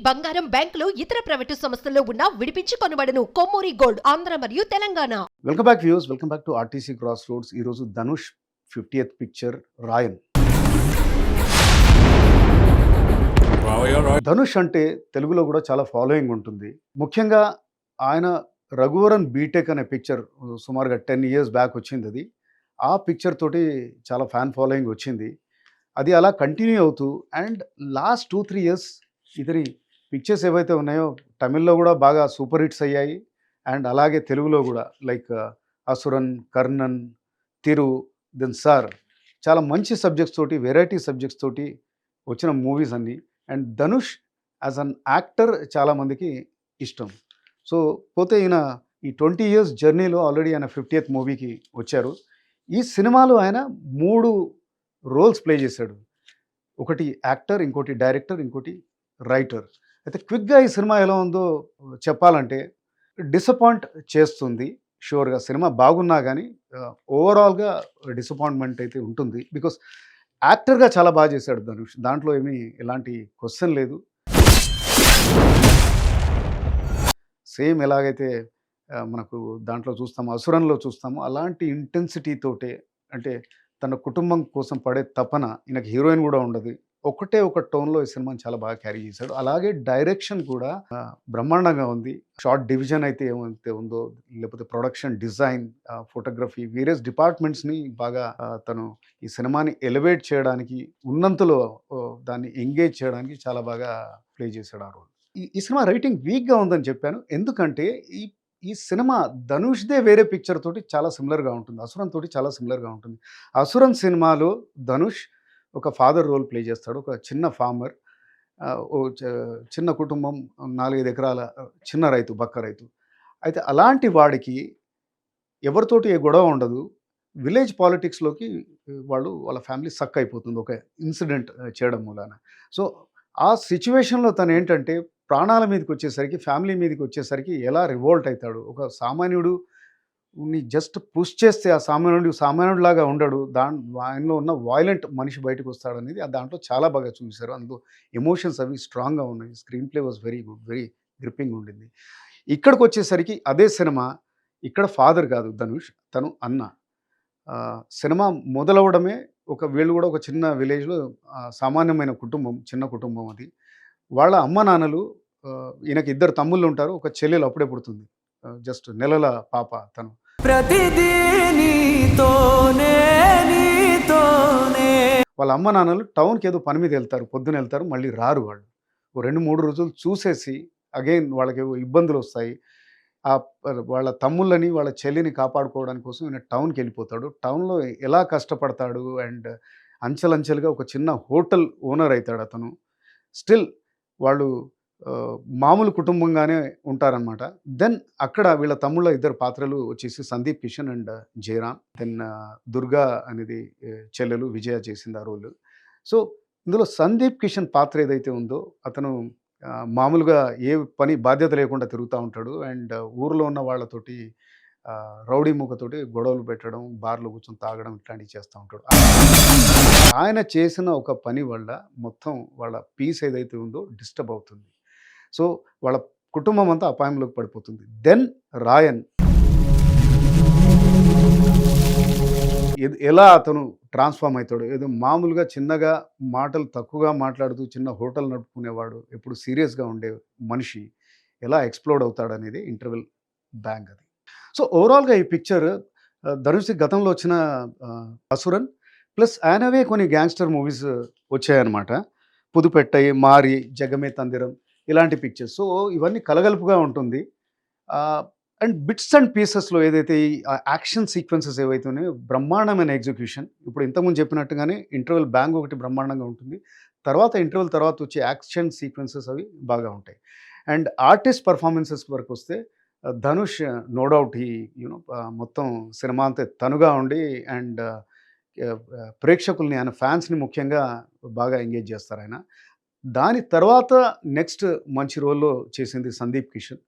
బంగారం, బ్యాంకులు, ఇతర ప్రైవేటు సంస్థల్లో ఉన్న విడిపించి కొనబడును. కొమ్మూరి గోల్డ్, ఆంధ్ర మరియు Telangana. Welcome back views, welcome back to RTC cross roads. ఈరోజు ధనుష్ 50th పిక్చర్ రాయన్. ధనుష్ అంటే తెలుగులో కూడా చాలా ఫాలోయింగ్ ఉంటుంది. ముఖ్యంగా ఆయన రఘువరన్ బీటెక్ అనే పిక్చర్ సుమారుగా 10 years బ్యాక్ వచ్చింది. అది ఆ పిక్చర్ తోటి చాలా ఫ్యాన్ ఫాలోయింగ్ వచ్చింది. అది అలా కంటిన్యూ అవుతూ అండ్ లాస్ట్ 2-3 years ఇతని పిక్చర్స్ ఏవైతే ఉన్నాయో తమిళ్లో కూడా బాగా సూపర్ హిట్స్ అయ్యాయి. అండ్ అలాగే తెలుగులో కూడా లైక్ అసురన్, కర్ణన్, తిరు, దెన్ సార్, చాలా మంచి సబ్జెక్ట్స్ తోటి, వెరైటీ సబ్జెక్ట్స్ తోటి వచ్చిన మూవీస్ అన్నీ. And Dhanush as an actor చాలామందికి ఇష్టం. సో పోతే ఈయన ఈ 20 years జర్నీలో ఆల్రెడీ ఆయన 50th మూవీకి వచ్చారు. ఈ సినిమాలో ఆయన 3 రోల్స్ ప్లే చేశాడు. ఒకటి యాక్టర్, ఇంకోటి డైరెక్టర్, ఇంకోటి రైటర్. అయితే క్విక్గా ఈ సినిమా ఎలా ఉందో చెప్పాలంటే డిసప్పాయింట్ చేస్తుంది. షూర్గా సినిమా బాగున్నా కానీ ఓవరాల్గా డిసప్పాయింట్మెంట్ అయితే ఉంటుంది. బికాస్ యాక్టర్గా చాలా బాగా చేశాడు ధనుష్, దాంట్లో ఏమీ ఎలాంటి క్వశ్చన్ లేదు. సేమ్ ఎలాగైతే మనకు దాంట్లో చూస్తాము, అసురన్లో చూస్తాము, అలాంటి ఇంటెన్సిటీ తోటే, అంటే తన కుటుంబం కోసం పడే తపన. ఈయనకి హీరోయిన్ కూడా ఉండదు, ఒకటే ఒక టోన్లో ఈ సినిమాని చాలా బాగా క్యారీ చేశాడు. అలాగే డైరెక్షన్ కూడా బ్రహ్మాండంగా ఉంది. షార్ట్ డివిజన్ అయితే ఏమైతే ఉందో, లేకపోతే ప్రొడక్షన్ డిజైన్, ఫోటోగ్రఫీ, వేరియస్ డిపార్ట్మెంట్స్ని బాగా తను ఈ సినిమాని ఎలివేట్ చేయడానికి, ఉన్నంతలో దాన్ని ఎంగేజ్ చేయడానికి చాలా బాగా ప్లే చేశాడు ఆ రోల్. ఈ సినిమా రైటింగ్ వీక్గా ఉందని చెప్పాను ఎందుకంటే ఈ సినిమా ధనుష్దే వేరే పిక్చర్ తోటి చాలా సిమిలర్గా ఉంటుంది, అసురన్ తోటి చాలా సిమిలర్గా ఉంటుంది. అసురన్ సినిమాలో ధనుష్ ఒక ఫాదర్ రోల్ ప్లే చేస్తాడు. ఒక చిన్న ఫార్మర్, చిన్న కుటుంబం, 4-5 ఎకరాల చిన్న రైతు, బక్క రైతు. అయితే అలాంటి వాడికి ఎవరితోటి ఏ గొడవ ఉండదు. విలేజ్ పాలిటిక్స్లోకి వాళ్ళ ఫ్యామిలీ సక్ అయిపోతుంది ఒక ఇన్సిడెంట్ చేయడం మూలాన. సో ఆ సిచ్యువేషన్లో తను ఏంటంటే ప్రాణాల మీదకి వచ్చేసరికి, ఫ్యామిలీ మీదకి వచ్చేసరికి ఎలా రివోల్ట్ అవుతాడు. ఒక సామాన్యుడు జస్ట్ పుష్ చేస్తే ఆ సామాన్యుడిలాగా ఉండడు, ఆయనలో ఉన్న వాయిలెంట్ మనిషి బయటకు వస్తాడనేది దాంట్లో చాలా బాగా చూశారు. అందులో ఎమోషన్స్ అవి స్ట్రాంగ్గా ఉన్నాయి. Screen play was very good, very gripping ఉండింది. ఇక్కడికి వచ్చేసరికి అదే సినిమా, ఇక్కడ ఫాదర్ కాదు ధనుష్, తను అన్న. సినిమా మొదలవడమే వీళ్ళు కూడా ఒక చిన్న విలేజ్లో సామాన్యమైన కుటుంబం, చిన్న కుటుంబం అది. వాళ్ళ అమ్మ నాన్నలు, ఈయనకి 2 తమ్ముళ్ళు ఉంటారు, ఒక చెల్లెలు అప్పుడే పుడుతుంది, జస్ట్ నెలల పాప తను. వాళ్ళ అమ్మ నాన్నలు టౌన్కి ఏదో పని మీద వెళ్తారు, పొద్దున వెళ్తారు, మళ్ళీ రారు. వాళ్ళు 2-3 రోజులు చూసేసి అగైన్ వాళ్ళకి ఇబ్బందులు వస్తాయి. వాళ్ళ తమ్ముళ్ళని, వాళ్ళ చెల్లిని కాపాడుకోవడానికి కోసం ఈయన టౌన్కి వెళ్ళిపోతాడు. టౌన్లో ఎలా కష్టపడతాడు అండ్ అంచెలంచెలుగా ఒక చిన్న హోటల్ ఓనర్ అవుతాడు అతను. స్టిల్ వాళ్ళు మామూలు కుటుంబంగానే ఉంటారనమాట. దెన్ అక్కడ వీళ్ళ తమ్ముళ్ళ 2 పాత్రలు వచ్చేసి సందీప్ కిషన్ అండ్ జయరామ్. దెన్ దుర్గా అనేది చెల్లెలు, విజయ చేసింది ఆ రోల్. సో ఇందులో సందీప్ కిషన్ పాత్ర ఏదైతే ఉందో, అతను మామూలుగా ఏ పని బాధ్యత లేకుండా తిరుగుతూ ఉంటాడు. అండ్ ఊరిలో ఉన్న వాళ్ళతోటి రౌడీ మూకతోటి గొడవలు పెట్టడం, బార్లో కూర్చొని తాగడం, ఇట్లాంటివి చేస్తూ ఉంటాడు. ఆయన చేసిన ఒక పని వల్ల మొత్తం వాళ్ళ పీస్ ఏదైతే ఉందో డిస్టర్బ్ అవుతుంది. సో వాళ్ళ కుటుంబం అంతా అపాయంలోకి పడిపోతుంది. దెన్ రాయన్ ఎలా అతను ట్రాన్స్ఫార్మ్ అవుతాడు. ఏదో మామూలుగా చిన్నగా మాటలు తక్కువగా మాట్లాడుతూ చిన్న హోటల్ నడుపుకునేవాడు, ఎప్పుడు సీరియస్గా ఉండే మనిషి ఎలా ఎక్స్ప్లోడ్ అవుతాడు అనేది ఇంటర్వెల్ బ్యాంక్ అది. సో ఓవరాల్గా ఈ పిక్చర్ ధనుష్ గతంలో వచ్చిన అసురన్ ప్లస్ ఆయనవే కొన్ని గ్యాంగ్స్టర్ మూవీస్ వచ్చాయన్నమాట. పుదుపెట్టై, మారి, జగమే తందిరం, ఇలాంటి పిక్చర్స్. సో ఇవన్నీ కలగలుపుగా ఉంటుంది. అండ్ బిట్స్ అండ్ పీసెస్లో ఏదైతే ఈ యాక్షన్ సీక్వెన్సెస్ ఏవైతే ఉన్నాయో బ్రహ్మాండమైన ఎగ్జిక్యూషన్. ఇప్పుడు ఇంతకుముందు చెప్పినట్టుగానే ఇంటర్వెల్ బ్యాంగ్ ఒకటి బ్రహ్మాండంగా ఉంటుంది. ఇంటర్వెల్ తర్వాత వచ్చే యాక్షన్ సీక్వెన్సెస్ అవి బాగా ఉంటాయి. అండ్ ఆర్టిస్ట్ పర్ఫార్మెన్సెస్ వరకు వస్తే ధనుష్ నో డౌట్ మొత్తం సినిమా అంతా తనుగా ఉండి అండ్ ప్రేక్షకుల్ని, ఆయన ఫ్యాన్స్ని ముఖ్యంగా బాగా ఎంగేజ్ చేస్తారు ఆయన. దాని తర్వాత నెక్స్ట్ మంచి రోల్లో చేసింది సందీప్ కిషన్,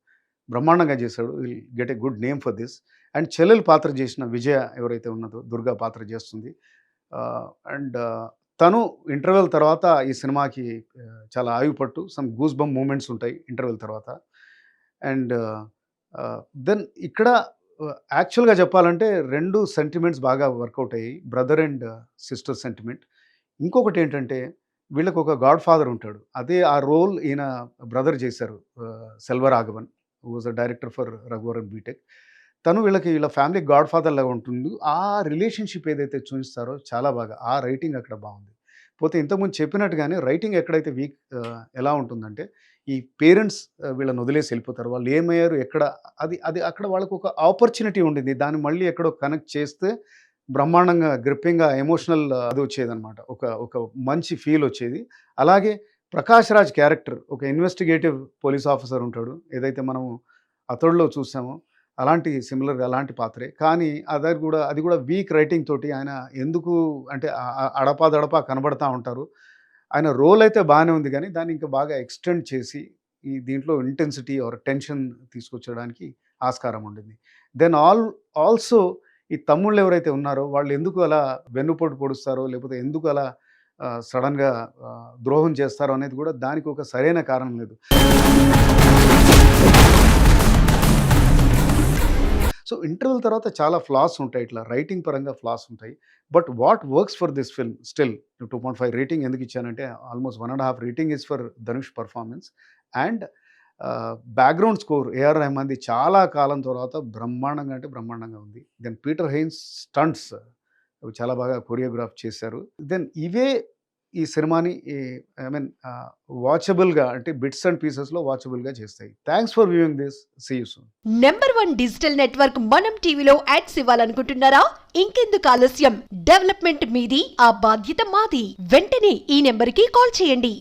బ్రహ్మాండంగా చేశాడు. Will get a good name for this. And చెల్లెలు పాత్ర చేసిన విజయ ఎవరైతే ఉన్నదో, దుర్గా పాత్ర చేస్తుంది. అండ్ తను ఇంటర్వెల్ తర్వాత ఈ సినిమాకి చాలా ఆయుపట్టు సమ్ గూస్ బంప్ మూమెంట్స్ ఉంటాయి ఇంటర్వెల్ తర్వాత. అండ్ దెన్ ఇక్కడ యాక్చువల్‌గా చెప్పాలంటే 2 సెంటిమెంట్స్ బాగా వర్కౌట్ అయ్యాయి. Brother and sister sentiment. ఇంకొకటేంటంటే వీళ్ళకొక గాడ్ ఫాదర్ ఉంటాడు. అదే ఆ రోల్ ఈయన బ్రదర్ చేశారు. Selvaraghavan who was a director for Raghuvaran BTech. తను వీళ్ళ ఫ్యామిలీకి గాడ్ ఫాదర్ లాగా ఉంటుంది. ఆ రిలేషన్‌షిప్ ఏదైతే చూయిస్తారో చాలా బాగా ఆ రైటింగ్ అక్కడ బావుంది. పోతే ఇంతకుముందు చెప్పినట్టుగానే రైటింగ్ ఎక్కడైతే వీక్ ఎలా ఉంటుందంటే ఈ పేరెంట్స్ వీళ్ళని వదిలేసి వెళ్ళిపోతారు. వాళ్ళు ఏమయ్యారు? ఎక్కడ? అది అది అక్కడ వాళ్ళకొక ఆపర్చునిటీ ఉండింది. దాన్ని మళ్ళీ ఎక్కడో కనెక్ట్ చేస్తే బ్రహ్మాండంగా గ్రిప్పింగ్‌గా ఎమోషనల్ అది వచ్చేదనమాట. ఒక ఒక మంచి ఫీల్ వచ్చేది. అలాగే ప్రకాష్ రాజ్ క్యారెక్టర్ ఒక ఇన్వెస్టిగేటివ్ పోలీస్ ఆఫీసర్ ఉంటాడు. ఏదైతే మనము 'అతడులో' చూసామో అలాంటి సిమిలర్‌గా అలాంటి పాత్రే. కానీ అది కూడా వీక్ రైటింగ్ తోటి ఆయన ఎందుకు అంటే అడపాదడపా కనబడతా ఉంటారు. ఆయన రోల్ అయితే బానే ఉంది గానీ, దాన్ని ఇంకా బాగా ఎక్స్‌టెండ్ చేసి, ఈ దీంట్లో ఇంటెన్సిటీ ఆర్ టెన్షన్ తీసుకొచ్చడానికి ఆస్కారం ఉండింది. దెన్ ఆల్సో ఈ తమ్ముళ్ళు ఎవరైతే ఉన్నారో, వాళ్ళు ఎందుకు అలా వెన్నుపోటు పొడుస్తారో, లేకపోతే ఎందుకు అలా సడెన్‌గా ద్రోహం చేస్తారో అనేది కూడా దానికి ఒక సరైన కారణం లేదు. సో, ఇంటర్వెల్ తర్వాత చాలా ఫ్లాస్ ఉంటాయి. ఇట్లా రైటింగ్ పరంగా ఫ్లాస్ ఉంటాయి. But what works for this film still 2.5 rating ఎందుకు ఇచ్చానంటే almost 1.5 rating is for Dhanush performance. And background score AR రెహమాన్‌ది చాలా కాలం తర్వాత బ్రహ్మాండంగా అంటే బ్రహ్మాండంగా ఉంది. దెన్ పీటర్ హెయిన్స్ స్టంట్స్ అవి చాలా బాగా కొరియోగ్రాఫ్ చేశారు. దెన్ ఇవే ఈ సినిమాని ఐ మీన్ వాచబుల్‌గా అంటే బిట్స్ అండ్ పీసెస్‌లో వాచబుల్‌గా చేస్తాయి. Thanks for viewing this. See you soon. #1 digital network మనం టీవీలో యాడ్స్ ఇవ్వాలనుకుంటున్నారా? ఇంకెందుకు ఆలస్యం? డెవలప్మెంట్ మీది, ఆ బాధ్యత మాది. వెంటనే ఈ నెంబర్కి కాల్ చేయండి.